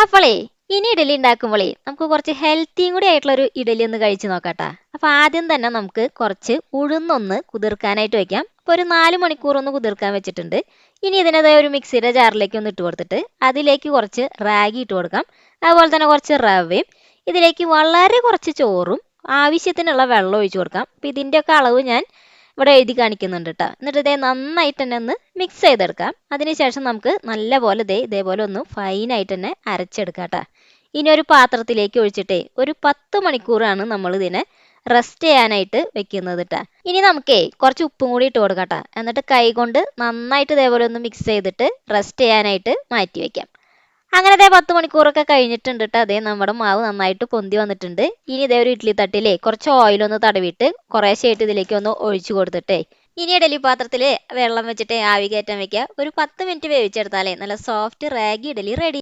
അപ്പോളേ ഇനി ഇഡലി ഉണ്ടാക്കുമ്പോളേ നമുക്ക് കുറച്ച് ഹെൽത്തിയും കൂടി ആയിട്ടുള്ള ഒരു ഇഡലി ഒന്ന് കഴിച്ചു നോക്കാട്ടാ. അപ്പൊ ആദ്യം തന്നെ നമുക്ക് കുറച്ച് ഉഴുന്നൊന്ന് കുതിർക്കാനായിട്ട് വെക്കാം. ഇപ്പൊ ഒരു 4 മണിക്കൂർ ഒന്ന് കുതിർക്കാൻ വെച്ചിട്ടുണ്ട്. ഇനി ഇതിനത് ഒരു മിക്സിയുടെ ജാറിലേക്ക് ഒന്ന് ഇട്ട് കൊടുത്തിട്ട് അതിലേക്ക് കുറച്ച് റാഗി ഇട്ട് കൊടുക്കാം. അതുപോലെ തന്നെ കുറച്ച് റവയും ഇതിലേക്ക് വളരെ കുറച്ച് ചോറും ആവശ്യത്തിനുള്ള വെള്ളം ഒഴിച്ചു കൊടുക്കാം. അപ്പൊ ഇതിൻ്റെയൊക്കെ അളവ് ഞാൻ ഇവിടെ എഴുതി കാണിക്കുന്നുണ്ട് കേട്ടോ. എന്നിട്ട് ഇതേ നന്നായിട്ട് തന്നെ ഒന്ന് മിക്സ് ചെയ്തെടുക്കാം. അതിനുശേഷം നമുക്ക് നല്ലപോലെ ഇതേപോലെ ഒന്ന് ഫൈനായിട്ട് തന്നെ അരച്ചെടുക്കാം കേട്ടോ. ഇനി ഒരു പാത്രത്തിലേക്ക് ഒഴിച്ചിട്ടേ ഒരു 10 മണിക്കൂറാണ് നമ്മൾ ഇതിനെ റെസ്റ്റ് ചെയ്യാനായിട്ട് വെക്കുന്നത് കേട്ടോ. ഇനി നമുക്കേ കുറച്ച് ഉപ്പും കൂടി ഇട്ട് കൊടുക്കാം കേട്ടോ. എന്നിട്ട് കൈ കൊണ്ട് നന്നായിട്ട് ഇതേപോലെ ഒന്ന് മിക്സ് ചെയ്തിട്ട് റെസ്റ്റ് ചെയ്യാനായിട്ട് മാറ്റി വെക്കാം. അങ്ങനെ 10 മണിക്കൂറൊക്കെ കഴിഞ്ഞിട്ടുണ്ട് കേട്ടോ. അതേ നമ്മുടെ മാവ് നന്നായിട്ട് പൊന്തി വന്നിട്ടുണ്ട്. ഇനി ഇതേ ഒരു ഇഡ്ഡലി തട്ടിലേ കുറച്ച് ഓയിലൊന്ന് തടവിട്ട് കുറേശ്ശായിട്ട് ഇതിലേക്ക് ഒന്ന് ഒഴിച്ചു കൊടുത്തിട്ടേ ഇനി ഇഡലി പാത്രത്തിൽ വെള്ളം വെച്ചിട്ട് ആവി കയറ്റാൻ വെക്കുക. ഒരു 10 മിനിറ്റ് വേവിച്ചെടുത്താലേ നല്ല സോഫ്റ്റ് റാഗി ഇഡലി റെഡി.